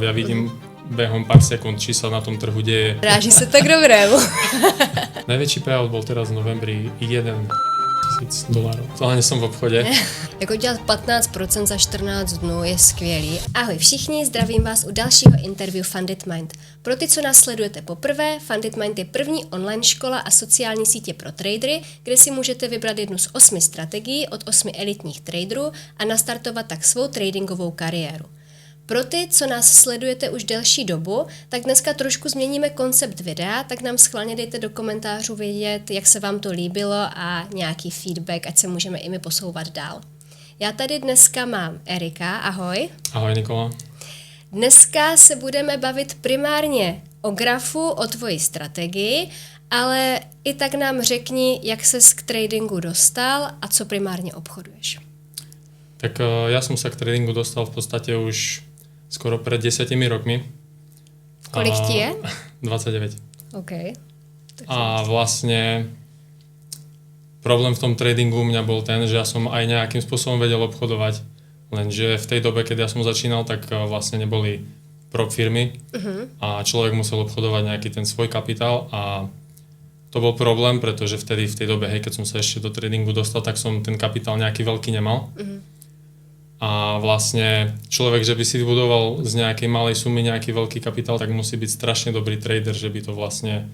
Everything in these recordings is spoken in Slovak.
Ja vidím behom pár sekúnd, či sa na tom trhu deje. Ráži se tak dobrému. Najväčší payout bol teraz v novembri $1,000. To hlavne som v obchode. Jako dělat 15% za 14 dnů je skvělý. Ahoj všichni, zdravím vás u dalšího interview Funded Mind. Pro ty, co nás sledujete poprvé, Funded Mind je první online škola a sociální sítě pro tradery, kde si můžete vybrat jednu z 8 strategií od 8 elitních traderů a nastartovat tak svou tradingovou kariéru. Pro ty, co nás sledujete už delší dobu, tak dneska trošku změníme koncept videa, tak nám schválně dejte do komentářů vědět, jak se vám to líbilo a nějaký feedback, ať se můžeme i my posouvat dál. Já tady dneska mám Erika, ahoj. Ahoj Nikola. Dneska se budeme bavit primárně o grafu, o tvoji strategii, ale i tak nám řekni, jak ses k tradingu dostal a co primárně obchoduješ. Tak ja som sa k tradingu dostal v podstate už skoro pred 10 rokmi. Kolik ti je? 29. OK. A vlastne problém v tom tradingu u mňa bol ten, že ja som aj nejakým spôsobom vedel obchodovať, lenže v tej dobe, keď ja som začínal, tak vlastne neboli prop firmy a človek musel obchodovať nejaký ten svoj kapitál a to bol problém, pretože vtedy v tej dobe, hej, keď som sa ešte do tradingu dostal, tak som ten kapitál nejaký veľký nemal. A vlastne človek, že by si vybudoval z nejakej malej sumy nejaký veľký kapitál, tak musí byť strašne dobrý trader, že by to vlastne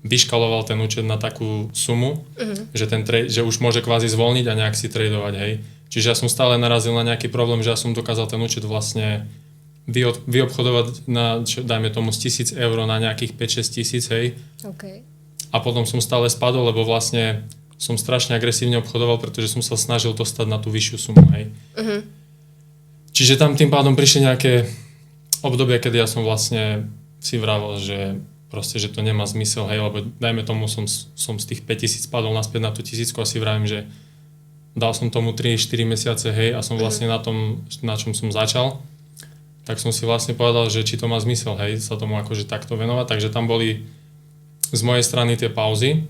vyškaloval ten účet na takú sumu, že už môže kvázi zvolniť a nejak si tradovať, hej. Čiže ja som stále narazil na nejaký problém, že ja som dokázal ten účet vlastne vyobchodovať na, dajme tomu, z 1,000 eur na nejakých 5-6 tisíc, hej. Okay. A potom som stále spadol, lebo vlastne som strašne agresívne obchodoval, pretože som sa snažil dostať na tú vyššiu sumu, hej. Čiže tam tým pádom prišli nejaké obdobie, kedy ja som vlastne si vravel, že proste, že to nemá zmysel, hej, lebo dajme tomu som z tých 5,000 spadol naspäť na tú 1,000 a si vravím, že dal som tomu 3-4 mesiace, hej, a som vlastne na tom, na čom som začal, tak som si vlastne povedal, že či to má zmysel, hej, sa tomu akože takto venovať, takže tam boli z mojej strany tie pauzy.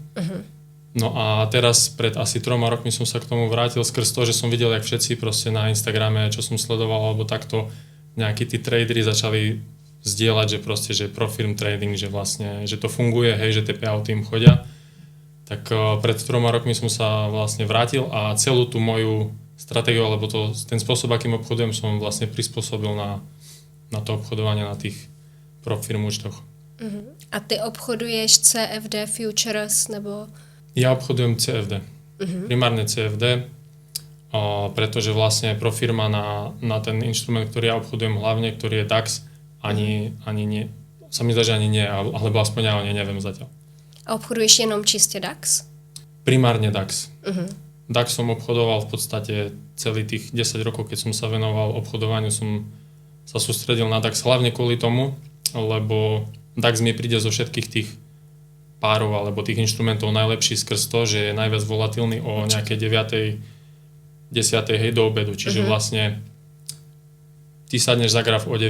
No a teraz pred asi 3 rokmi som sa k tomu vrátil skrz to, že som videl, jak všetci proste na Instagrame, čo som sledoval, alebo takto nejakí tí tradery začali zdieľať, že proste, že pro-firm trading, že vlastne, že to funguje, hej, že tie payouty im chodia. Tak pred 3 rokmi som sa vlastne vrátil a celú tú moju stratégiu, alebo ten spôsob, akým obchodujem, som vlastne prispôsobil na to obchodovanie na tých pro-firm účtoch. A ty obchoduješ CFD futures, nebo... Ja obchodujem CFD. Primárne CFD, pretože vlastne pro firma na ten inštrument, ktorý ja obchodujem hlavne, ktorý je DAX, ani nie. Sa mi zdá, že ani nie, alebo aspoň ja o nej neviem zatiaľ. A obchoduješ jenom čiste DAX? Primárne DAX. DAX som obchodoval v podstate celý tých 10 rokov, keď som sa venoval obchodovaniu, som sa sústredil na DAX hlavne kvôli tomu, lebo DAX mi príde zo všetkých tých párov alebo tých inštrumentov najlepší skrz to, že je najviac volatilný o nejakej 9. 10. hej do obedu. Čiže vlastne ty sadneš za graf o 9.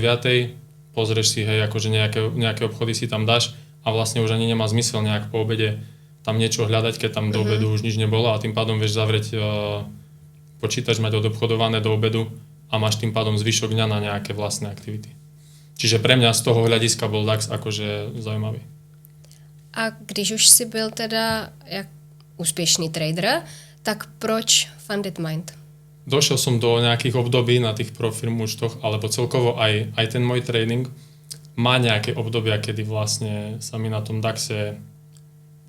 pozrieš si, hej, akože nejaké obchody si tam dáš a vlastne už ani nemá zmysel nejak po obede tam niečo hľadať, keď tam do obedu už nič nebolo a tým pádom vieš zavrieť počítač, mať odobchodované do obedu a máš tým pádom zvyšok dňa na nejaké vlastné aktivity. Čiže pre mňa z toho hľadiska bol DAX akože zaujímavý. A když už si byl teda jak úspěšný trader, tak proč Funded Mind? Došiel som do nejakých období na tých profirm účtoch, alebo celkovo aj ten môj trading má nejaké obdobia, kedy vlastne sa mi na tom DAXe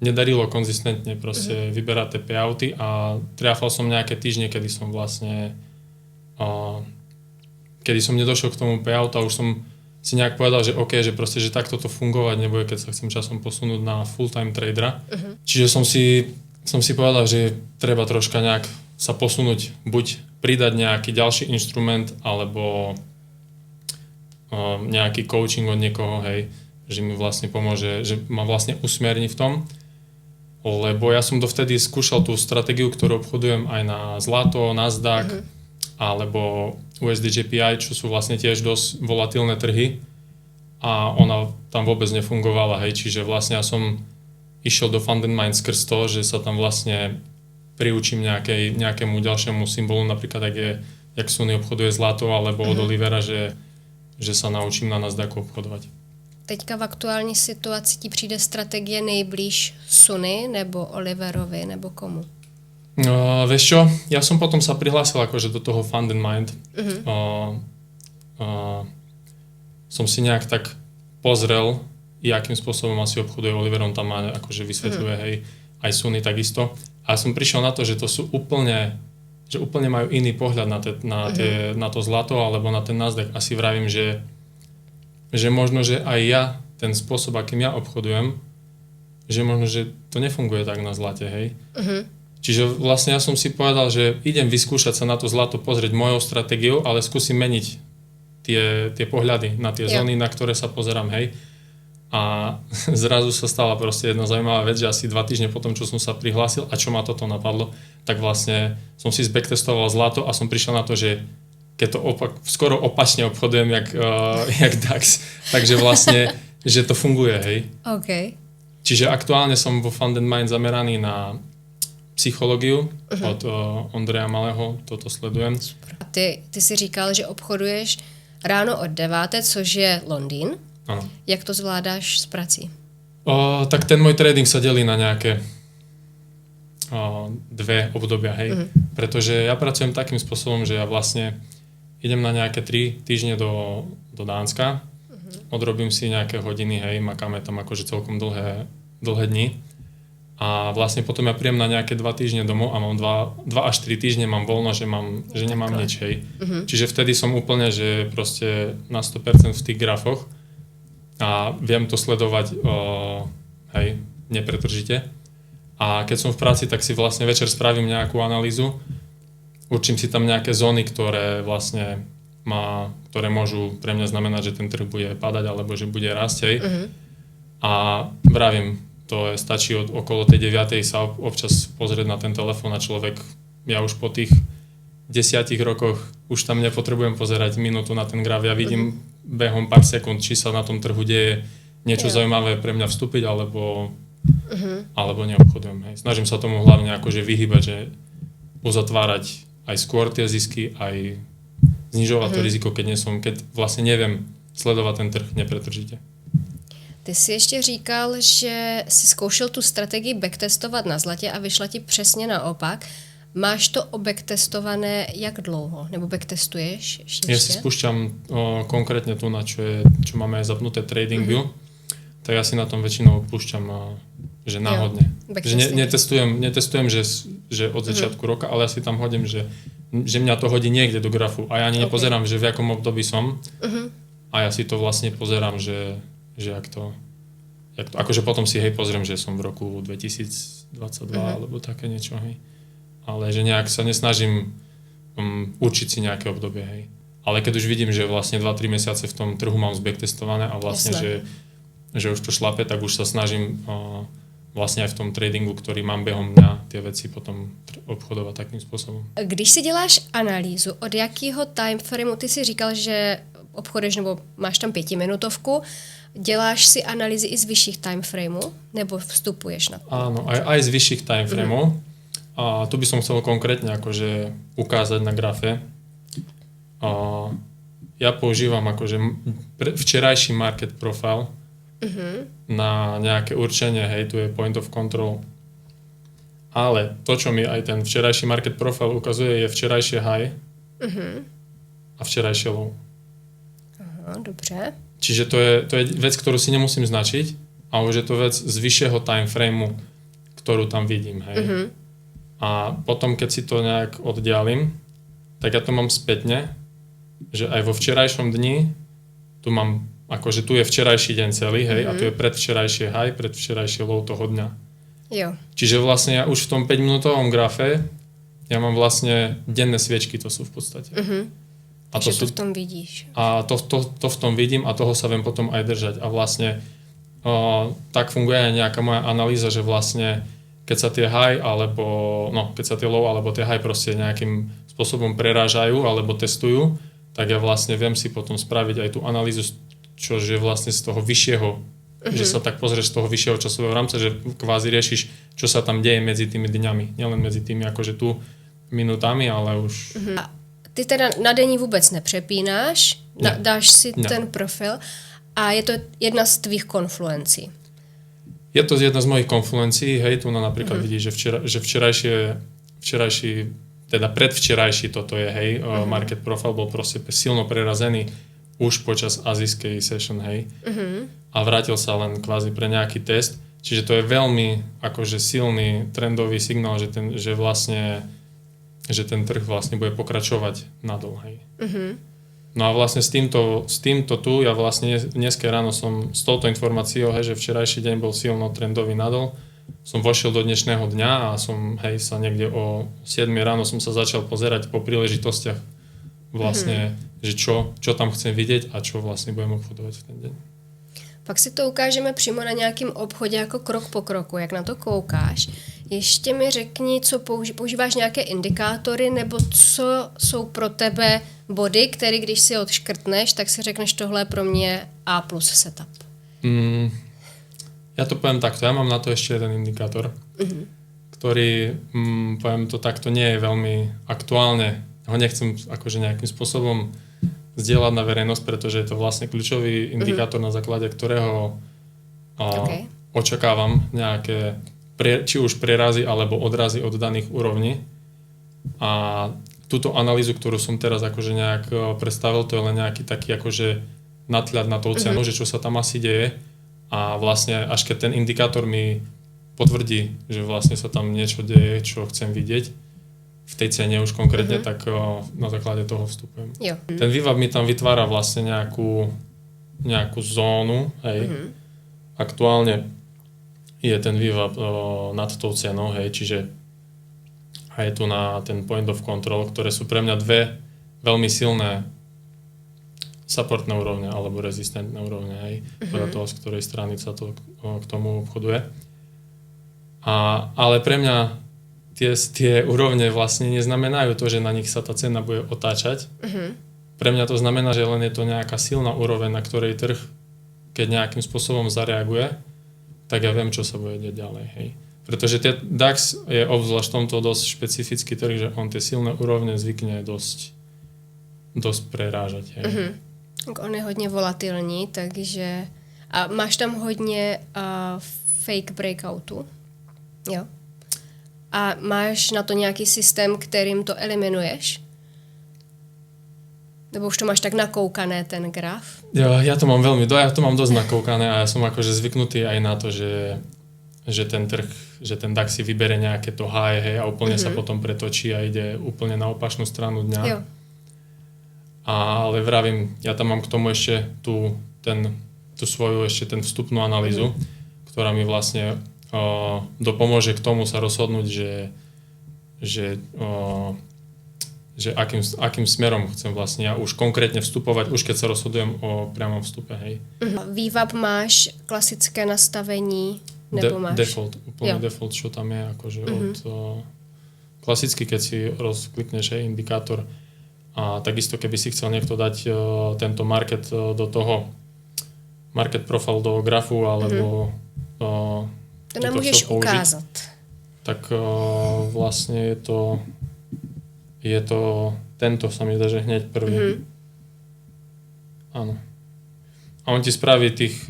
nedarilo konzistentne proste vyberať tie payouty a triafal som nejaké týždne, kedy som vlastne kedy som nedošiel k tomu payoutu a už som si nejak povedal, že OK, že proste, že takto to fungovať nebude, keď sa chcem časom posunúť na full-time tradera. Čiže som si povedal, že treba troška nejak sa posunúť, buď pridať nejaký ďalší inštrument, alebo nejaký coaching od niekoho, hej, že mi vlastne pomôže, že ma vlastne usmerní v tom. Lebo ja som dovtedy skúšal tú stratégiu, ktorú obchodujem aj na zlato, Nasdaq, alebo USD/JPY, čo sú vlastne tiež dosť volatilné trhy a ona tam vôbec nefungovala, hej, čiže vlastne ja som išiel do Funded Mind skrz to, že sa tam vlastne priučím nejakému ďalšiemu symbolu, napríklad jak Sony obchoduje zlato, alebo od Olivera, že že sa naučím na Nasdaqu obchodovať. Teďka v aktuální situaci ti přijde strategie nejblíž Sunny nebo Oliverovi nebo komu? Vieš čo, ja som potom sa prihlásil akože do toho Fund and Mind. Som si nejak tak pozrel, akým spôsobom asi obchoduje Oliver, on tam má akože vysvetľuje, hej, aj Sunny takisto. A som prišiel na to, že to sú úplne majú iný pohľad na to zlato alebo na ten Nasdaq. Asi vravím, že možno, že aj ja, ten spôsob, akým ja obchodujem, že možno, že to nefunguje tak na zlate, hej. Čiže vlastne ja som si povedal, že idem vyskúšať sa na to zlato pozrieť mojou stratégiou, ale skúsim meniť tie pohľady na tie zóny, na ktoré sa pozerám, hej. A zrazu sa stala proste jedna zaujímavá vec, že asi 2 týždne potom, čo som sa prihlásil a čo ma toto napadlo, tak vlastne som si zbacktestoval zlato a som prišiel na to, že keď to skoro opačne obchodujem jak DAX, takže vlastne, že to funguje, hej. OK. Čiže aktuálne som vo Fund and Mind zameraný na psychológiu od Ondreja Malého, toto sledujem. A ty si říkal, že obchoduješ ráno od 9, což je Londýn. Áno. Jak to zvládáš s prací? Tak ten môj trading sa delí na nejaké 2 obdobia, hej. Pretože ja pracujem takým spôsobom, že ja vlastne idem na nejaké 3 týždne do Dánska, odrobím si nejaké hodiny, hej, makáme tam akože celkom dlhé dni. A vlastne potom ja príjem na nejaké 2 týždne domov a mám 2 až 3 týždne mám voľno, že nemám nič, hej. Čiže vtedy som úplne, že proste na 100% v tých grafoch a viem to sledovať, hej, nepretržite. A keď som v práci, tak si vlastne večer spravím nejakú analýzu, určím si tam nejaké zóny, ktoré vlastne ktoré môžu pre mňa znamenať, že ten trh bude padať alebo že bude rásť, hej. A vravím, stačí okolo tej 9. sa občas pozrieť na ten telefón a človek, ja už po tých 10 rokoch už tam nepotrebujem pozerať minútu na ten graf, ja vidím behom pár sekúnd, či sa na tom trhu deje niečo zaujímavé pre mňa vstúpiť, alebo neobchodujem. Hej. Snažím sa tomu hlavne akože vyhýbať, že uzatvárať aj skôr tie zisky, aj znižovať to riziko, keď vlastne neviem sledovať ten trh nepretržite. Ty jsi ještě říkal, že si zkoušel tu strategii backtestovat na zlatě a vyšla ti přesně naopak. Máš to obacktestované jak dlouho? Nebo backtestuješ? Ja si spúšťam konkrétne tu, na čo máme zapnuté TradingView, tak ja si na tom väčšinou púšťam že náhodne. Že netestujem, že od začiatku roka, ale ja si tam hodím, že mňa to hodí niekde do grafu a ja ani nepozerám, že v akom období som a ja si to vlastne pozerám, že jak to, akože potom si pozriem, že som v roku 2022 alebo také niečo, hej. Ale že nejak sa nesnažím určiť si nejaké obdobie, hej. Ale keď už vidím, že vlastne 2-3 mesiace v tom trhu mám zbacktestované a vlastne, že už to šlape, tak už sa snažím vlastne aj v tom tradingu, ktorý mám behom dňa, tie veci potom obchodovať takým spôsobom. Když si děláš analýzu, od jakého timeframeu, ty si říkal, že obchoduješ nebo máš tam 5minutovku, děláš si analýzy i z vyšších timeframeů, nebo vstupuješ na to? Áno, aj z vyšších timeframeů. A tu by som chcel konkrétne akože ukázať na grafe. Ja používam akože včerajší market profile na nejaké určenie, hej, tu je point of control. Ale to, čo mi aj ten včerajší market profile ukazuje, je včerajšie high a včerajšie low. Aha, dobře. Čiže to je vec, ktorú si nemusím značiť, ale už je to vec z vyššieho timeframeu, ktorú tam vidím, hej. A potom, keď si to nejak oddialím, tak ja to mám spätne, že aj vo včerajšom dni tu mám, akože tu je včerajší deň celý, hej, a tu je predvčerajšie high, predvčerajšie low toho dňa. Jo. Čiže vlastne ja už v tom 5-minútovom grafe ja mám vlastne denné sviečky, to sú v podstate. A to v tom vidíš. A to v tom vidím a toho sa viem potom aj držať. A vlastne tak funguje aj nejaká moja analýza, že vlastne keď sa tie high keď sa tie low alebo tie high proste nejakým spôsobom prerážajú alebo testujú, tak ja vlastne viem si potom spraviť aj tú analýzu, čo je vlastne z toho vyššieho, že sa tak pozrieš z toho vyššieho časového rámca, že kvázi riešiš, čo sa tam deje medzi tými dňami. Nielen medzi tými akože tu minútami, ale už... ty teda na denní vůbec nepřepínáš, dáš si ten profil a je to jedna z tvých konfluencí. Je to jedna z mojich konfluencií, hej, tu napríklad vidíš, že včerajší, teda predvčerajší toto je, hej, market profile bol proste silno prerazený už počas azijskej session, hej, a vrátil sa len kvázi pre nejaký test, čiže to je veľmi akože silný trendový signál, že ten trh vlastne bude pokračovať nadol, hej. No a vlastne s týmto tu, ja vlastne dneska ráno som s touto informáciou, hej, že včerajší deň bol silno trendový nadol, som vošiel do dnešného dňa a som, hej, sa niekde o 7 ráno som sa začal pozerať po príležitostiach vlastne, že čo tam chcem vidieť a čo vlastne budem obchodovať v ten deň. Pak si to ukážeme přímo na nějakém obchodě jako krok po kroku, jak na to koukáš. Ještě mi řekni, co používáš nějaké indikátory, nebo co jsou pro tebe body, které když si odškrtneš, tak si řekneš, tohle je pro mě A+ setup. Ja to poviem takto, ja mám na to ešte jeden indikátor, ktorý, poviem to takto, nie je veľmi aktuálne. Ho nechcem akože nejakým spôsobom zdieľať na verejnosť, pretože je to vlastne kľúčový indikátor, na základe ktorého očakávam nejaké či už prerazy alebo odrazy od daných úrovní. A túto analýzu, ktorú som teraz akože nejak predstavil, to je len nejaký taký akože nadhľad na tou cenu, že čo sa tam asi deje. A vlastne až keď ten indikátor mi potvrdí, že vlastne sa tam niečo deje, čo chcem vidieť v tej cene už konkrétne, tak na základe toho vstupujem. Jo. Ten VWAP mi tam vytvára vlastne nejakú zónu, hej. Aktuálne je ten VWAP nad tou cenou, hej, čiže a je tu na ten point of control, ktoré sú pre mňa dve veľmi silné supportné úrovne alebo rezistentné úrovne, hej, podľa toho, z ktorej strany sa to k tomu obchoduje. Ale pre mňa tie úrovne vlastne neznamenajú to, že na nich sa tá cena bude otáčať. Pre mňa to znamená, že len je to nejaká silná úroveň, na ktorej trh, keď nejakým spôsobom zareaguje, tak ja viem, čo sa bude deť ďalej, hej. Pretože DAX je obzvlášť v tomto dosť špecifický trh, že on tie silné úrovne zvykne dosť prerážať, hej. On je hodně volatilní, takže a máš tam hodně fake breakoutu, jo. A máš na to nějaký systém, kterým to eliminuješ? Nebo už to máš tak nakoukané, ten graf? Jo, ja to mám dosť nakoukané a ja som akože zvyknutý aj na to, že ten trh, že ten DAX si vybere nejaké to high, hej, a úplne sa potom pretočí a ide úplne na opačnú stranu dňa. Jo. Ale vravím, ja tam mám k tomu ešte tú svoju ešte ten vstupnú analýzu, ktorá mi vlastne dopomôže k tomu sa rozhodnúť, že akým smerom chcem vlastne ja už konkrétne vstupovať, už keď sa rozhodujem o priamom vstupe, hej. VWAP máš klasické nastavení, nebo máš? Default, čo tam je, akože klasicky, keď si rozklikneš indikátor. A takisto, keby si chcel niekto dať tento market do toho market profile do grafu, alebo to nám môžeš ukázať. Tak vlastne je to tento sa mi zdá, že hneď prvý. Áno. A on ti spraví tých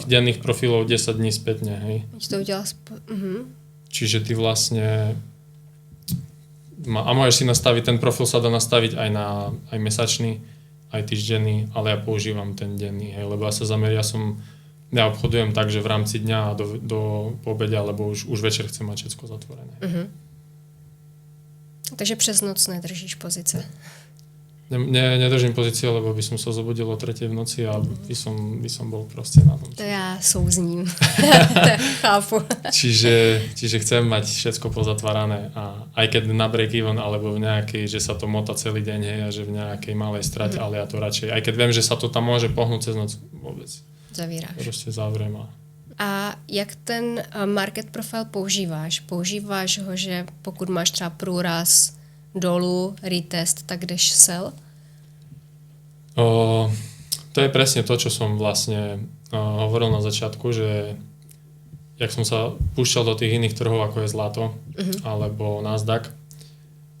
denných profilov 10 dní spätne, hej. To udial Čiže ty vlastne a môžeš si nastaviť, ten profil sa dá nastaviť aj mesačný, aj týždenný, ale ja používam ten denný, hej, lebo ja obchodujem tak, že v rámci dňa a do obede, alebo už večer chcem mať všetko zatvorené. Takže přes noc nedržíš pozice? Nedržím pozíciu, lebo by som sa zobudil o 3:00 v noci a by som bol proste na tom. To ja souzním. Chápu. Čiže chcem mať všetko pozatvárané a aj keď na break-even alebo v nejakej, že sa to mota celý deň, hej, a že v nejakej malej strate, ale ja to radšej, aj keď viem, že sa to tam môže pohnúť cez noc, vôbec. Zavíráš. Proste zavriem. A jak ten market profile používáš? Používáš ho, že pokud máš třeba průraz dolu, retest, tak jdeš sell? To je presne to, čo som vlastne hovoril na začiatku, že jak som sa púšťal do tých iných trhov, ako je zlato alebo Nasdaq,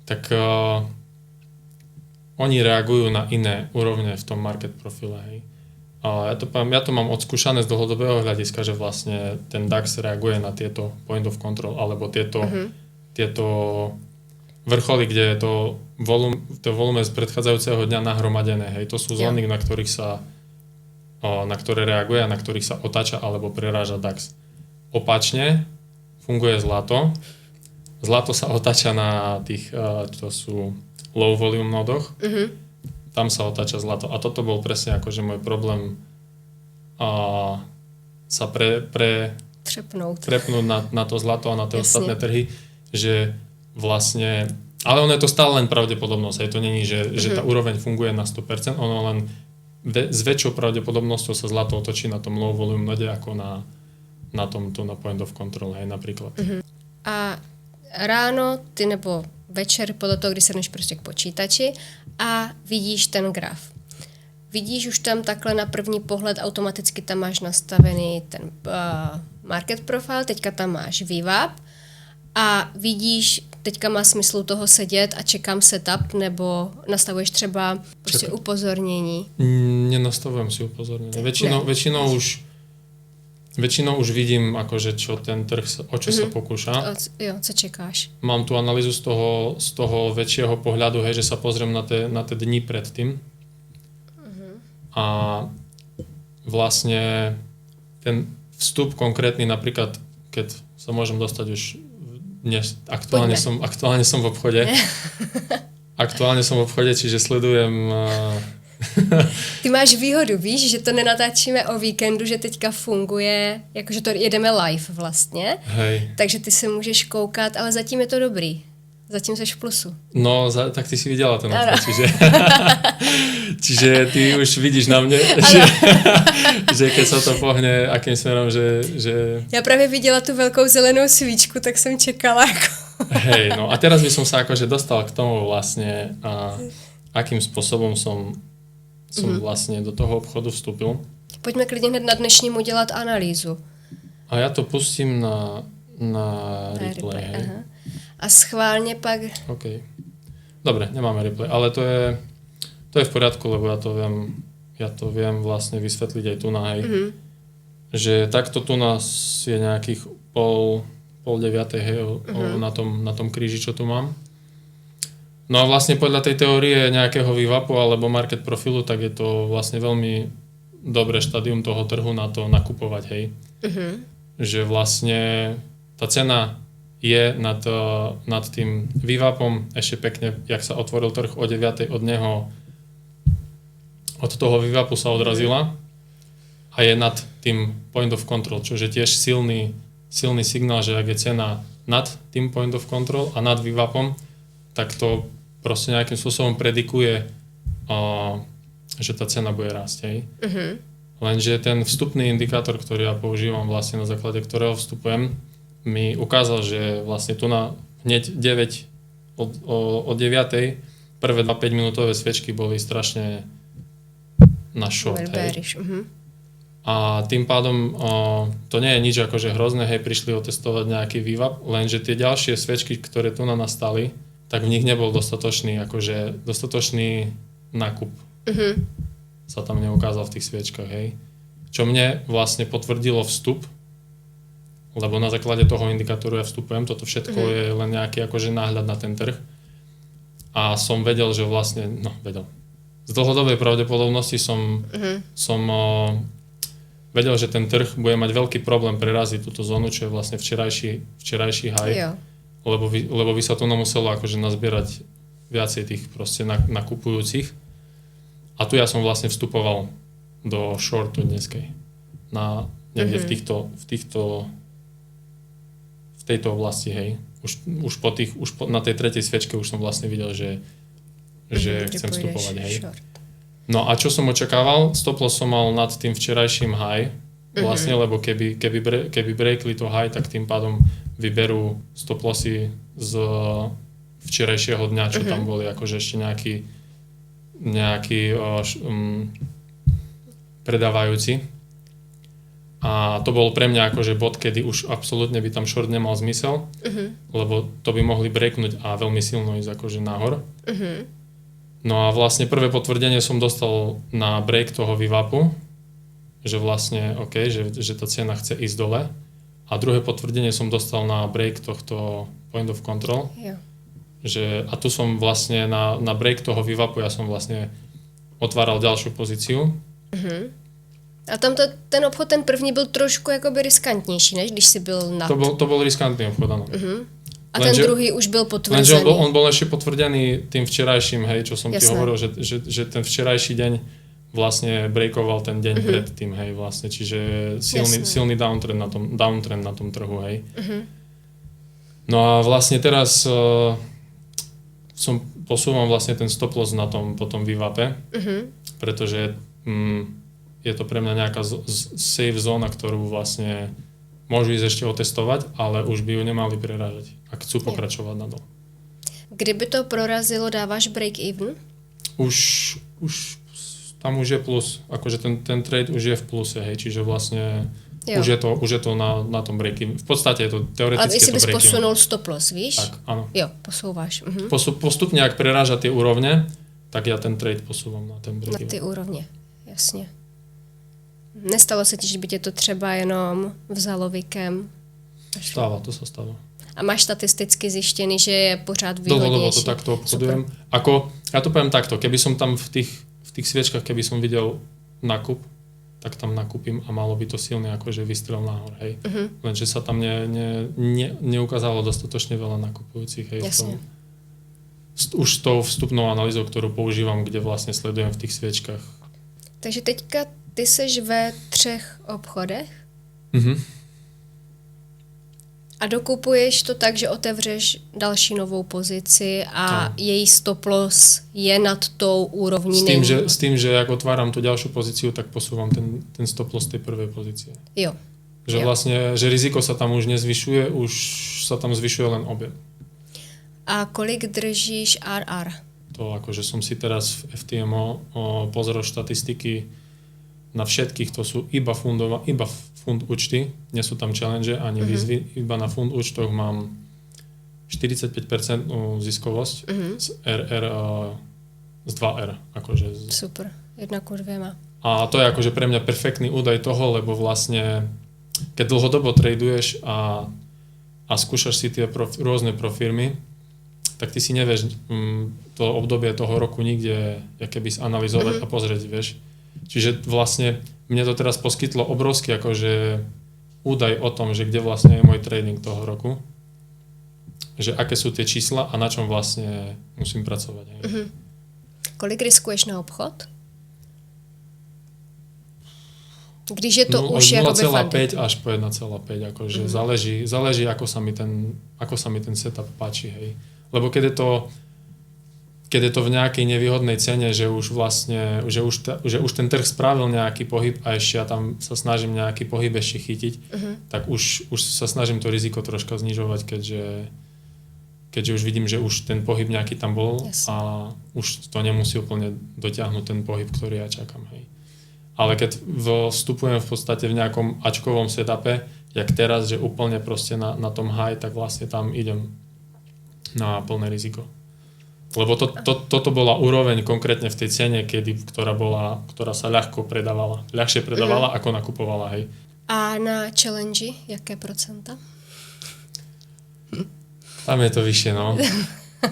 tak oni reagujú na iné úrovne v tom market profile, hej. A ja to mám odskúšané z dlhodobého hľadiska, že vlastne ten DAX reaguje na tieto point of control, alebo tieto vrcholy, kde je to volume z predchádzajúceho dňa nahromadené. Hej. To sú zóny, na ktoré reaguje a na ktorých sa otáča alebo preráža DAX. Opačne funguje zlato. Zlato sa otáča na tých, to sú low volume nódoch. Tam sa otáča zlato. A toto bol presne akože môj problém sa trepnúť na to zlato a na tie ostatné trhy, že vlastne, ale ono je to stále len pravdepodobnosť. Hej, to není, že tá úroveň funguje na 100%, ono len s väčšou pravdepodobnosťou sa zlato otočí na tom low volume node ako na tomto, na point of control, hej, napríklad. A ráno ty nebo večer, podle toho, kdy sedneš prostě k počítači a vidíš ten graf. Vidíš už tam takhle na první pohled, automaticky tam máš nastavený ten market profile, teďka tam máš VWAP a vidíš, teďka má smysl toho sedět a čekám setup, nebo nastavuješ třeba prostě upozornění? Nenastavujem si upozornění. Väčšinou už vidím, akože čo ten trh, o čo sa pokúša. Co čekáš? Mám tu analýzu z toho väčšieho pohľadu, hej, že sa pozriem na tie dni predtým. A vlastne ten vstup konkrétny, napríklad, keď sa môžem dostať už dnes, aktuálne som v obchode. Aktuálne som v obchode, čiže sledujem... Ty máš výhodu, víš, že to nenatáčíme o víkendu, že teďka funguje, jakože to jedeme live vlastně. Hej. Takže ty se můžeš koukat, ale zatím je to dobrý. Zatím seš v plusu. No, tak ty si viděla ten obchod, čiže ty už vidíš na mne, že keď sa to pohne, akým smerom, že... Já právě viděla tu velkou zelenou svíčku, tak jsem čekala jako... Hej, no a teraz by som sa akože dostal k tomu vlastne, akým spôsobom som vlastne do toho obchodu vstúpil. Pojďme klidně hned na dnešním udělat analýzu. A já to pustím na replay. Hej. Aha. A schválně pak... OK. Dobre, nemáme replay, ale to je v poriadku, lebo ja to viem vlastne vysvetliť aj tu na hej. Že takto tu nás je nejakých pol 9, hej, na tom kríži, čo tu mám. No a vlastne podľa tej teórie nejakého VWAPu alebo market profilu, tak je to vlastne veľmi dobré štádium toho trhu na to nakupovať, hej. Že vlastne tá cena je nad tým VWAPom ešte pekne, jak sa otvoril trh o 9, od toho VWAPu sa odrazila a je nad tým point of control, čo je tiež silný signál, že ak je cena nad tým point of control a nad VWAPom, tak to proste nejakým spôsobom predikuje, že tá cena bude rásť. Hej. Lenže ten vstupný indikátor, ktorý ja používam vlastne na základe ktorého vstupujem, mi ukázal, že vlastne tu na hneď 9 od 9. prvé 2-5 minútové sviečky boli strašne na short. Hej. A tým pádom to nie je nič akože hrozné, hej, prišli otestovať nejaký VWAP, lenže tie ďalšie sviečky, ktoré tu na nastali, tak v nich nebol dostatočný nákup. Sa tam neukázal v tých sviečkach, hej. Čo mne vlastne potvrdilo vstup, lebo na základe toho indikátoru ja vstupujem, toto všetko je len nejaký akože náhľad na ten trh. A som vedel, že vlastne, z dlhodobej pravdepodobnosti som vedel, že ten trh bude mať veľký problém preraziť túto zónu, čo je vlastne včerajší high. Jo. Lebo by sa tu muselo akože nazbierať viacej tých proste nakupujúcich. A tu ja som vlastne vstupoval do shortu dneskej. Niekde v tejto oblasti, hej. Už na tej tretej sviečke už som vlastne videl, že chcem vstupovať, hej. Short. No a čo som očakával? Stop loss som mal nad tým včerajším high, vlastne, lebo keby breakli to high, tak tým pádom vyberú stop lossy z včerajšieho dňa, čo tam boli, akože ešte nejaký predávajúci. A to bol pre mňa akože bod, kedy už absolútne by tam short nemal zmysel, lebo to by mohli breaknúť a veľmi silno ísť akože nahor. No a vlastne prvé potvrdenie som dostal na break toho VWAPu, že vlastne OK, že tá cena chce ísť dole. A druhé potvrdenie som dostal na break tohto point of control. Jo. A tu som vlastne na break toho VWAPu ja som vlastne otváral ďalšiu pozíciu. A tam ten obchod, ten první byl trošku jakoby riskantnější, než když si byl nad. To bol riskantný obchod, áno. A ten druhý už byl potvrzený. Lenže on bol ešte potvrdený tým včerajším, hej, čo som ti hovoril, že ten včerajší deň vlastne breakoval ten deň predtým, hej, vlastne, čiže silný downtrend na tom trhu, hej. No a vlastne teraz posúvam vlastne ten stop loss na tom potom VWAPe, pretože je to pre mňa nejaká safe zóna, ktorú vlastne môžu ísť ešte otestovať, ale už by ju nemali prerážať, ak chcú pokračovať nadol. Kdyby to prorazilo, dáváš break even? Už tam už je plus, akože ten trade už je v pluse, hej, čiže vlastne už je to na tom break even. V podstate je to teoreticky to break even. Ale jestli bys posunul stop loss, víš? Tak, áno. Jo, posouváš. Postupne, ak preráža tie úrovne, tak ja ten trade posúvam na ten break even. Na ty úrovně, jasně. Nestalo se ti, že by tě to třeba jenom vzalo vikem? Stáva, to sa stáva. A máš statisticky zjištěný, že je pořád výhodnější? Dlhodobo to takto obchodujem. Ja to poviem takto, keby som tam v tých sviečkach, keby som videl nákup, tak tam nakúpim a malo by to silný akože vystrel nahor, hej. Lenže sa tam neukázalo dostatočne veľa nakupujúcich, hej. Už s tou vstupnou analýzou, ktorú používam, kde vlastne sledujem v tých sviečkach. Takže teďka ty seš ve 3 obchodech a dokupuješ to tak, že otevřeš další novou pozici a její stop loss je nad tou úrovní. S tým, že ak otváram tú ďalšiu pozíciu, tak posúvam ten stop loss tej prvej pozície. Jo. Že vlastne, že riziko sa tam už nezvyšuje, už sa tam zvyšuje len objem. A kolik držíš RR? To akože som si teraz v FTMO pozrel štatistiky na všetkých, to sú iba fund účty, nie sú tam challenge ani výzvy, iba na fund účtoch mám 45% ziskovosť z RR z 2R. Akože. Super, 1:2. A to je akože pre mňa perfektný údaj toho, lebo vlastne keď dlhodobo traduješ a skúšaš si tie rôzne profirmy, tak ty si nevieš to obdobie toho roku nikde keby analyzovať a pozrieť, vieš. Čiže vlastne mne to teraz poskytlo obrovský akože údaj o tom, že kde vlastne je môj trading toho roku, že aké sú tie čísla a na čom vlastne musím pracovať. Kolik riskuješ na obchod? Když je to už jakoby funded. 0,5 až po 1,5, akože záleží ako sa mi ten setup páči, hej. Lebo keď je to v nejakej nevýhodnej cene, že už vlastne, že už ten trh spravil nejaký pohyb a ešte ja tam sa snažím nejaký pohyb ešte chytiť, tak už sa snažím to riziko troška znižovať, keďže už vidím, že už ten pohyb nejaký tam bol a už to nemusí úplne dotiahnuť ten pohyb, ktorý ja čakám. Hej. Ale keď vstupujem v podstate v nejakom ačkovom setupe, jak teraz, že úplne proste na tom high, tak vlastne tam idem na plné riziko. Lebo toto bola úroveň konkrétne v tej cene, ktorá sa ľahko predávala. Ľahšie predávala, ako nakupovala, hej. A na challenge, jaké procenta? Tam je to vyššie, no.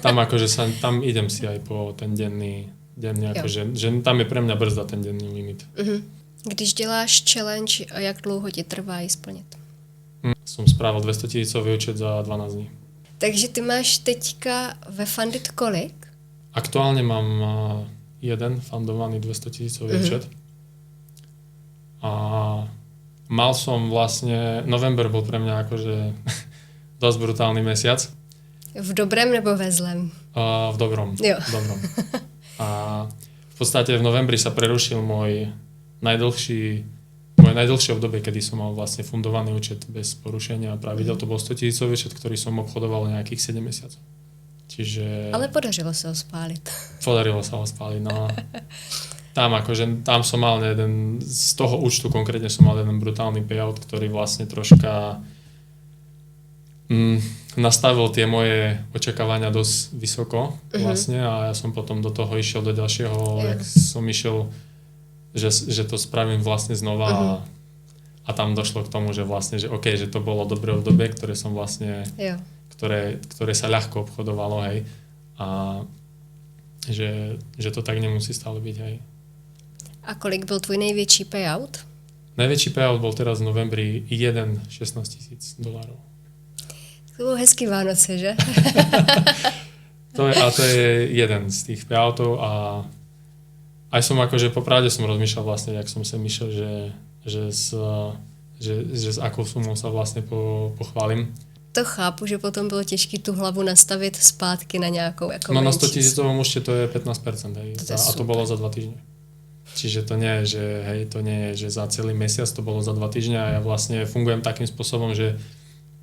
Tam akože tam idem si aj po ten denný akože, že tam je pre mňa brzda ten denný limit. Když děláš challenge, jak dlouho ti trvá ji splnit? Som spravil 200 000 účet za 12 dní. Takže ty máš teďka ve Fundit kolik? Aktuálne mám jeden fundovaný 200 000 účet. A mal som vlastne, november bol pre mňa akože dosť brutálny mesiac. V dobrém nebo ve zlém? V dobrom. Jo. V dobrom. A v podstate v novembri sa prerušil môj najdlhšie obdobie, kedy som mal vlastne fundovaný účet bez porušenia pravidel. To bol 100 000 účet, ktorý som obchodoval nejakých 7 mesiacov. Čiže... Ale podařilo sa ho spáliť. Podarilo sa ho spáliť, no. Tam som mal jeden, z toho účtu konkrétne som mal jeden brutálny payout, ktorý vlastne troška nastavil tie moje očakávania dosť vysoko vlastne a ja som potom do toho išiel do ďalšieho, jak som išiel, že to spravím vlastne znova a tam došlo k tomu, že vlastne, že OK, že to bolo dobré obdobie, ktoré som vlastne, ktoré sa ľahko obchodovalo, hej, a že to tak nemusí stále byť, hej. A kolik byl tvůj největší payout? Najväčší payout bol teraz v novembri $16,000. To bylo hezký Vánoce, že? To je jeden z tých payoutov a aj som akože popravde som rozmýšľal vlastne, jak som sem išiel, že s akou sumou sa vlastne pochválim. To chápu, že potom bylo těžké tu hlavu nastavit zpátky na nějakou jako no na 100 000 účte to je 15%, hej. A to bolo za 2 týždne. Čiže to nie je, že za celý mesiac, to bolo za 2 týždne a ja vlastne fungujem takým spôsobom, že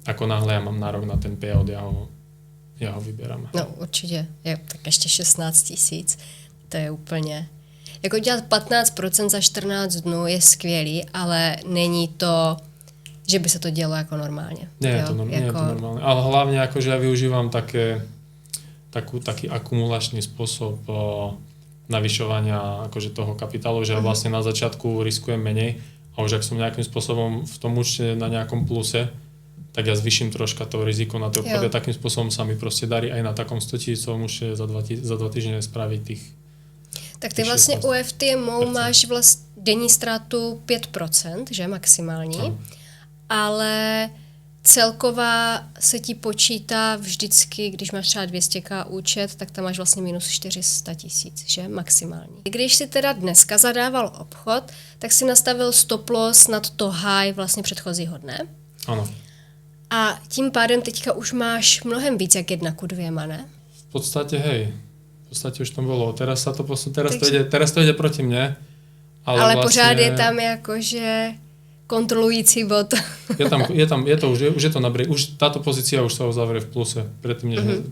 ako náhle ja mám nárok na ten payout, ja ho vyberám. No určitě, tak ještě 16 000, to je úplně... Jako dělat 15% za 14 dnů je skvělý, ale není to, že by se to dělo jako normálně. Nie je to normálne. Ale hlavne akože ja využívam taký akumulačný spôsob navyšovania akože toho kapitálu, že vlastne na začiatku riskujem menej a už ak som nejakým spôsobom v tom účte na nejakom pluse, tak ja zvýšim troška to riziko na tie obchody. Takým spôsobom sa mi proste darí aj na takom 100 000 účte za 2 týždne spraviť tých. Tak ty vlastně u FTMO máš denní ztrátu 5%, že maximální, ale celková se ti počítá vždycky, když máš třeba 200k účet, tak tam máš vlastně minus 400 000, že maximální. Když si teda dneska zadával obchod, tak si nastavil stop loss nad to high vlastně předchozího dne. Ano. A tím pádem teďka už máš mnohem víc jak 1:2, ne? V podstate, hej. V podstate už to bolo. Teraz to ide proti mne. Ale vlastne, pořád je tam jakože kontrolující bod. Je to už je to na break. Už táto pozícia už sa uzavrie v pluse.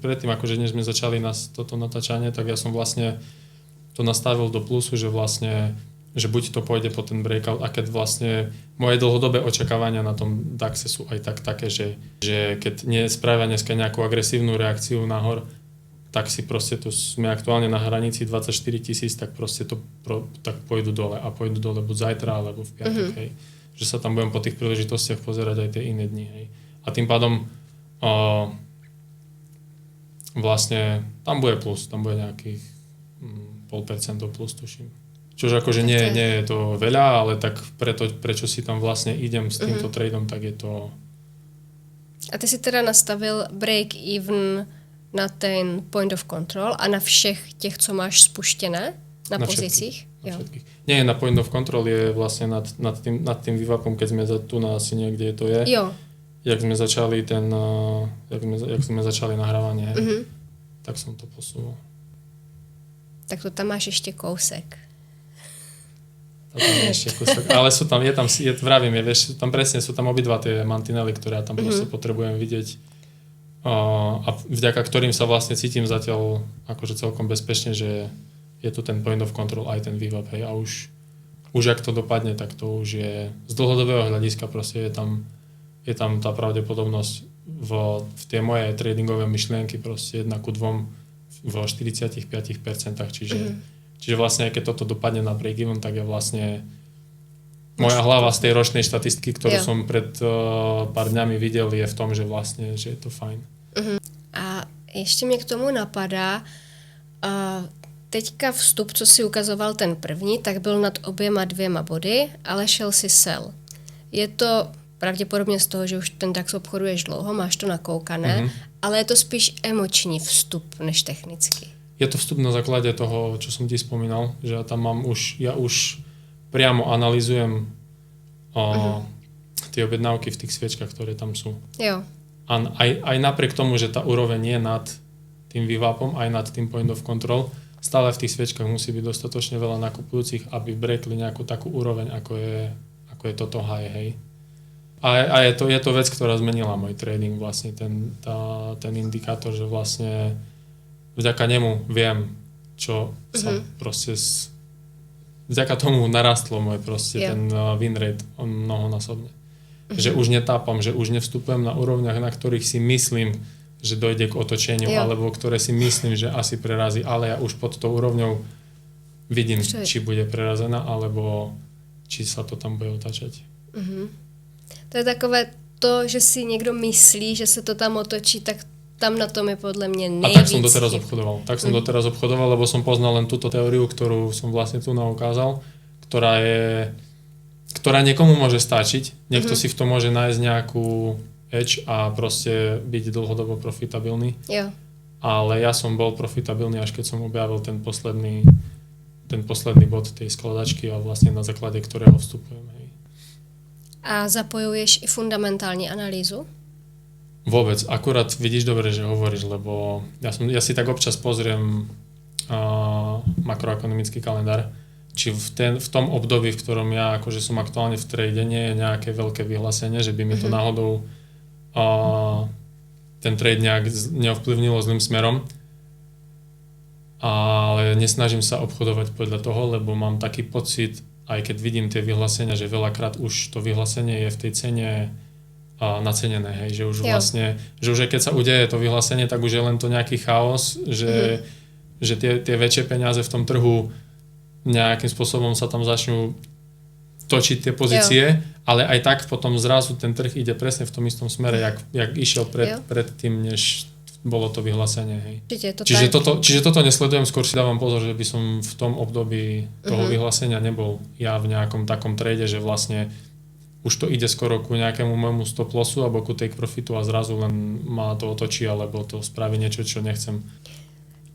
Predtým akože než sme začali toto natáčanie, tak ja som vlastne to nastavil do plusu, že vlastne že buď to pôjde po ten breakout a keď vlastne moje dlhodobé očakávania na tom DAXe sú aj také, že keď spravia dneska nejakú agresívnu reakciu nahor, tak si proste tu sme aktuálne na hranici 24 000, tak proste tak pôjdu dole a pôjdu dole buď zajtra alebo v piatok, hej. Že sa tam budem po tých príležitostiach pozerať aj tie iné dni, hej. A tým pádom vlastne tam bude plus, tam bude nejakých 0,5% plus, tuším. Čože akože nie je to veľa, ale tak prečo si tam vlastne idem s týmto tradeom, tak je to... A ty si teda nastavil break-even na ten point of control a na všech těch, co máš spuštěné na pozicích? Na všetkých. Nie, na point of control je vlastne nad tým vývapom, keď sme tu na asi niekde to je. Jo. Jak sme začali nahrávanie, tak som to posunul. Tak to tam máš ešte kousek. Ale vravím, vieš, tam presne sú tam obidva tie mantinely, ktoré ja tam proste potrebujem vidieť a vďaka ktorým sa vlastne cítim zatiaľ akože celkom bezpečne, že je tu ten point of control aj ten vývap, hej, a už ak to dopadne, tak to už je z dlhodobého hľadiska proste je tam tá pravdepodobnosť v tie moje tradingové myšlienky proste 1:2 v 45%, čiže vlastne keď toto dopadne na break-even, tak je vlastne moja hlava z tej ročnej štatistiky, ktorú som pred pár dňami videl, je v tom, že vlastne, že je to fajn. A ještě mě k tomu napadá, teďka vstup, co si ukazoval ten první, tak byl nad oběma 2 body, ale šel si sell. Je to pravděpodobně z toho, že už ten DAX obchoduješ dlouho, máš to nakoukané, ale je to spíš emoční vstup než technický. Je to vstup na základe toho, čo som ti spomínal, že ja už priamo analyzujem tie objednávky v tých sviečkach, ktoré tam sú. Jo. A aj napriek tomu, že tá úroveň je nad tým vývapom, aj nad tým point of control, stále v tých sviečkach musí byť dostatočne veľa nakupujúcich, aby breakli nejakú takú úroveň, ako je toto high, hej. A je to vec, ktorá zmenila môj trading, vlastne ten indikátor, že vlastne vďaka nemu viem, čo sa proste vďaka tomu narastlo môj proste ten win rate mnohonásobne. Že už netápam, že už nevstupujem na úrovniach, na ktorých si myslím, že dojde k otočeniu, alebo ktoré si myslím, že asi prerazí, ale ja už pod tou úrovňou vidím, či bude prerazená, alebo či sa to tam bude otáčať. To je takové to, že si niekto myslí, že sa to tam otočí, tak tam na tom je podľa mňa nejvíc. A tak som doteraz obchodoval. Lebo som poznal len túto teóriu, ktorú som vlastne tu ukázal, ktorá niekomu môže stačiť. Niekto si v tom môže nájsť nejakú edge a proste byť dlhodobo profitabilný. Jo. Ale ja som bol profitabilný, až keď som objavil ten posledný bod tej skladačky a vlastne na základe ktorého vstupujem. Hej. A zapojuješ i fundamentální analýzu? Vôbec. Akurát vidíš dobre, že hovoríš, lebo ja si tak občas pozriem makroekonomický kalendár, či v tom období, v ktorom ja akože som aktuálne v trade, nie je nejaké veľké vyhlásenie, že by mi to náhodou ten trade nejak neovplyvnilo zlým smerom. Ale nesnažím sa obchodovať podľa toho, lebo mám taký pocit, aj keď vidím tie vyhlásenia, že veľakrát už to vyhlásenie je v tej cene nacenené, hej, že už vlastne, že už keď sa udeje to vyhlásenie, tak už je len to nejaký chaos, že tie väčšie peniaze v tom trhu nejakým spôsobom sa tam začnú točiť tie pozície, ale aj tak potom zrazu ten trh ide presne v tom istom smere, jak išiel pred tým, než bolo to vyhlásenie. Hej. Čiže toto nesledujem, skôr si dávam pozor, že by som v tom období toho vyhlásenia nebol ja v nejakom takom trade, že vlastne už to ide skoro ku nejakému môjmu stop lossu alebo ku take profitu a zrazu len ma to otočí alebo to spraví niečo, čo nechcem.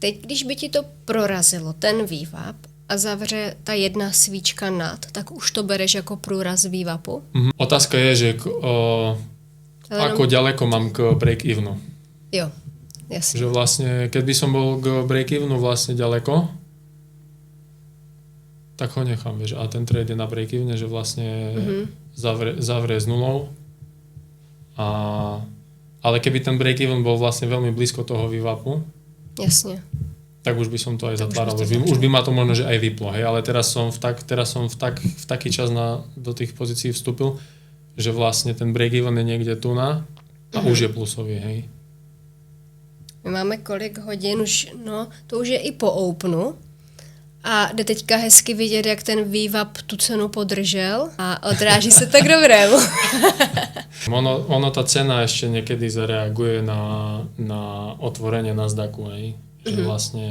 Teď, když by ti to prorazilo, ten vývap, a zavře ta jedna svíčka nad, tak už to bereš jako průraz vývapu? Otázka je, že ako ďaleko mám k break-evenu. Jo, jasne. Že vlastne, keď by som bol k break-evenu vlastne ďaleko, tak ho nechám, vieš. A ten trade je na break-evene, že vlastne zavrie s nulou. Ale keby ten break-even bol vlastne veľmi blízko toho vývapu, jasne, tak už by som to aj zatváral. Už by ma to možno, že aj vyplo. Hej? Ale teraz som v taký čas do tých pozícií vstúpil, že vlastne ten break-even je niekde tu a už je plusový. Hej? My máme kolik hodin už, to už je i po openu. A jde teďka hezky vidět, jak ten vývap tu cenu podržel a odráží se tak dobrému. Ono tá cena ešte niekedy zareaguje na otvorenie Nasdaqu, hej. Že vlastne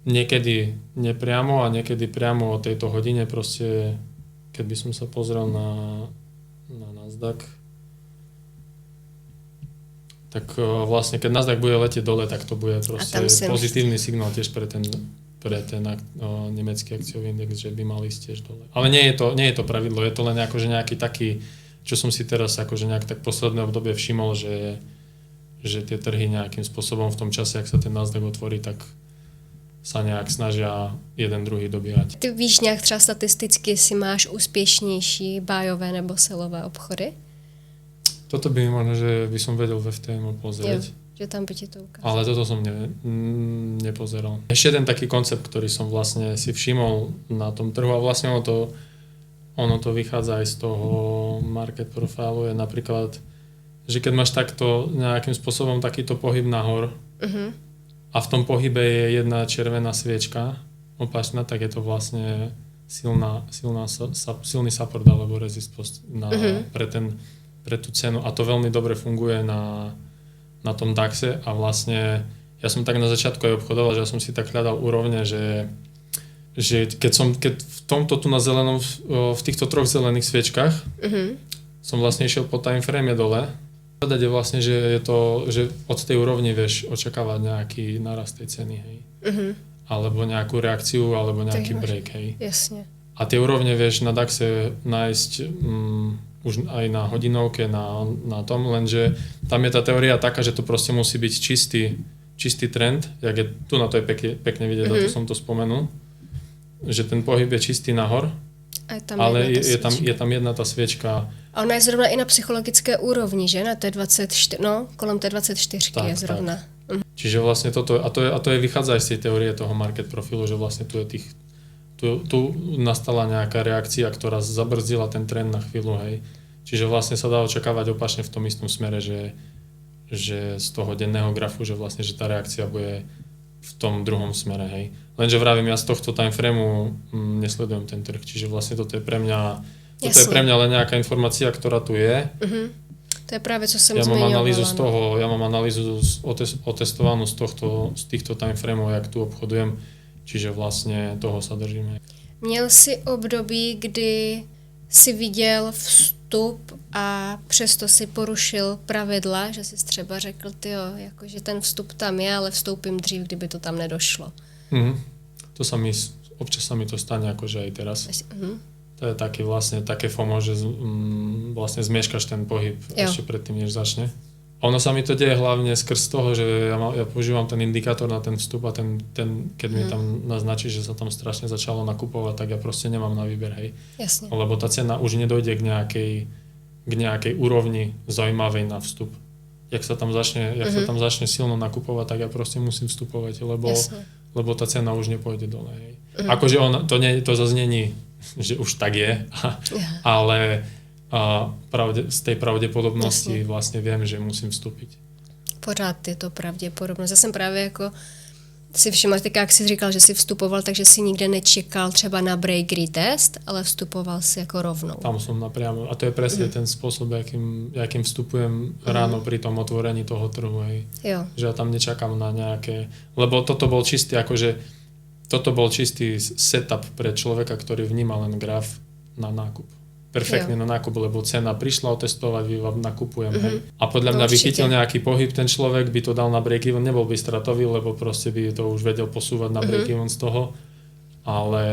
niekedy nepriamo a niekedy priamo o tejto hodine proste, keď by som sa pozrel na Nasdaq, tak vlastne keď Nasdaq bude letieť dole, tak to bude proste pozitívny signál tiež pre ten nemecký akciový index, že by mal ísť tiež dole. Ale nie je to pravidlo, je to len akože nejaký taký, čo som si teraz akože nejak tak posledné obdobie všimol, že tie trhy nejakým spôsobom v tom čase, ak sa ten Nasdaq otvorí, tak sa nejak snažia jeden druhý dobíjať. Ty víš nějak třeba statisticky, jestli máš úspěšnější bájové nebo selové obchody? Toto by možno, že by som vedel v FTM pozrieť. Jo, že tam by ti to ukázalo. Ale toto som nepozeral. Ešte jeden taký koncept, ktorý som vlastne si všimol na tom trhu a vlastne ono to vychádza aj z toho market profilu, je napríklad, že keď máš takto nejakým spôsobom takýto pohyb nahor a v tom pohybe je jedna červená sviečka opačná, tak je to vlastne silný support alebo resist pre tú cenu a to veľmi dobre funguje na tom DAXe a vlastne ja som tak na začiatku aj obchodoval, že ja som si tak hľadal úrovne, že keď v tomto tu na zelenom, v týchto troch zelených sviečkach som vlastne išiel po timeframe dole, povedať je vlastne, že je to, že od tej úrovni vieš očakávať nejaký nárast tej ceny, hej. Alebo nejakú reakciu, alebo nejaký break, hej. Jasne. A tie úrovne vieš na DAXe nájsť už aj na hodinovke, na tom, lenže tam je tá teória taká, že to proste musí byť čistý trend, jak je, tu na to je pekne vidieť, to som to spomenul, že ten pohyb je čistý nahor, ale je tam jedna tá sviečka. A ona je zrovna i na psychologické úrovni, že? Na T24, kolem T24 je zrovna. Tak. Čiže vlastne toto, a to je vychádza aj z tej teórie toho market profilu, že vlastne tu tu nastala nejaká reakcia, ktorá zabrzdila ten trend na chvíľu, hej. Čiže vlastne sa dá očakávať opačne v tom istom smere, že z toho denného grafu, že vlastne, že tá reakcia bude v tom druhom smere, hej. Lenže vravím, ja z tohto timeframeu nesledujem ten trh, čiže vlastne toto je pre mňa len nejaká informácia, ktorá tu je. To je práve, čo som zmiňovala. Ja mám analýzu otestovanú z týchto timeframeov, jak tu obchodujem, čiže vlastne toho sa držíme. Měl jsi období, kdy si viděl vstup a přesto si porušil pravidla, že jsi třeba řekl, jako, že ten vstup tam je, ale vstoupím dřív, kdyby to tam nedošlo. Občas sa mi to stane, akože aj teraz. To je také FOMO, že vlastne zmieškaš ten pohyb ešte predtým, než začne. Ono sa mi to deje hlavne skrz toho, že ja používam ten indikátor na ten vstup a keď mi tam naznačí, že sa tam strašne začalo nakupovať, tak ja proste nemám na výber, hej. Jasne. Lebo tá cena už nedojde k nejakej úrovni zaujímavej na vstup. Jak sa tam začne silno nakupovať, tak ja proste musím vstupovať, lebo tá cena už nepôjde dole, hej. Akože to zase není, že už tak je, ale z tej pravdepodobnosti vlastne viem, že musím vstúpiť. Pořád je to pravděpodobnost. Já jsem právě jako si všimla, jak jsi říkal, že jsi vstupoval, takže si nikde nečekal třeba na break retest, ale vstupoval si jako rovnou. Tam som napriamo. A to je presne ten spôsob, jakým vstupujem ráno pri tom otvorení toho trhu. Hej. Jo. Že ja tam nečakám na nejaké... Lebo toto bol čistý setup pre človeka, ktorý vníma len graf na nákup. Perfektne na nákup, lebo cena prišla otestovať, nakupujem. Hej. A podľa mňa by chytil nejaký pohyb, ten človek by to dal na break-even, nebol by stratový, lebo proste by to už vedel posúvať na break-even z toho, ale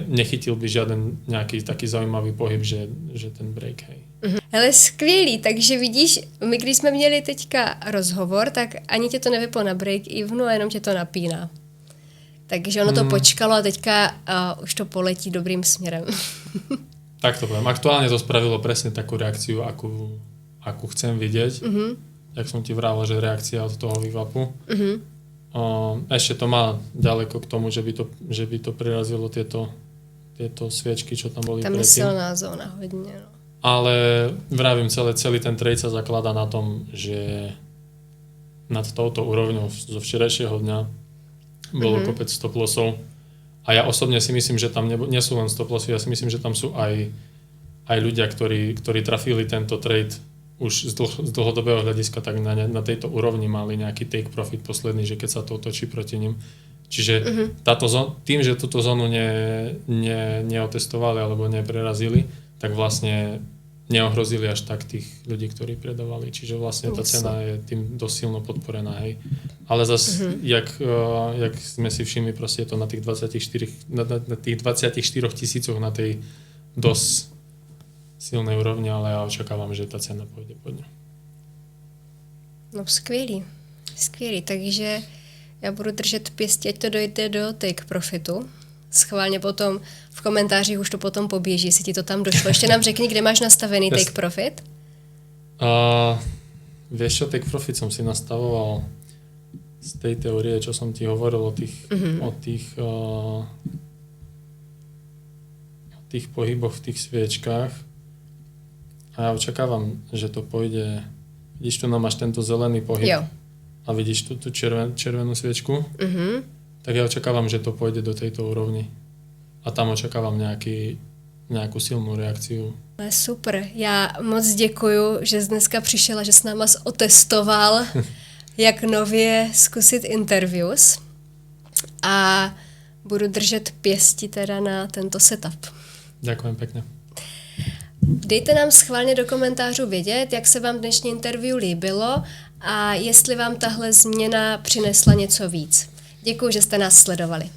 nechytil by žiaden nejaký taký zaujímavý pohyb, že ten break, hej. Hele, skvělý, takže vidíš, my když jsme měli teďka rozhovor, tak ani tě to nevyplo na break-evenu a jenom tě to napíná. Takže ono to počkalo a teďka už to poletí dobrým směrem. Tak to poviem. Aktuálne to spravilo presne takú reakciu, akú chcem vidieť. Jak som ti vravel, že reakcia od toho vývapu. Ešte to má ďaleko k tomu, že by to prirazilo tieto sviečky, čo tam boli tam predtým. Tam je silná zóna hodne. No. Ale vravím, celý ten trade sa zakladá na tom, že nad touto úrovňou zo včerajšieho dňa bolo kopec stop lossov. A ja osobne si myslím, že tam nie sú len stop lossy, ja si myslím, že tam sú aj ľudia, ktorí trafili tento trade už z dlhodobého hľadiska, tak na tejto úrovni mali nejaký take profit posledný, že keď sa to otočí proti nim. Čiže tým, že túto zónu neotestovali alebo neprerazili, tak vlastne neohrozili až tak tých ľudí, ktorí predávali. Čiže vlastne tá cena je tým dosť silno podporená. Hej. Ale zase, jak sme si všimli, proste je to na tých 24 tisícoch na tej dosť silnej úrovni, ale ja očakávam, že tá cena pôjde pod ňu. No skvělý. Takže já budu držet pěstí, ať to dojde do take profitu. Schválně potom v komentářích už to potom poběží, jestli ti to tam došlo. Ještě nám řekni, kde máš nastavený take profit. Vieš čo, take profit som si nastavoval z tej teórie, čo som ti hovoril o tých pohyboch v tých sviečkách. A ja očakávam, že to pôjde. Vidíš, tu máš tento zelený pohyb. Jo. A vidíš tú červenú sviečku. Tak ja očakávam, že to pôjde do tejto úrovni. A tam očakávam nějakou silnou reakciu. Super, já moc děkuju, že jsi dneska přišel a že s náma otestoval, jak nově zkusit interviews a budu držet pěsti teda na tento setup. Ďakujem pekne. Dejte nám schválně do komentářů vědět, jak se vám dnešní interview líbilo a jestli vám tahle změna přinesla něco víc. Děkuju, že jste nás sledovali.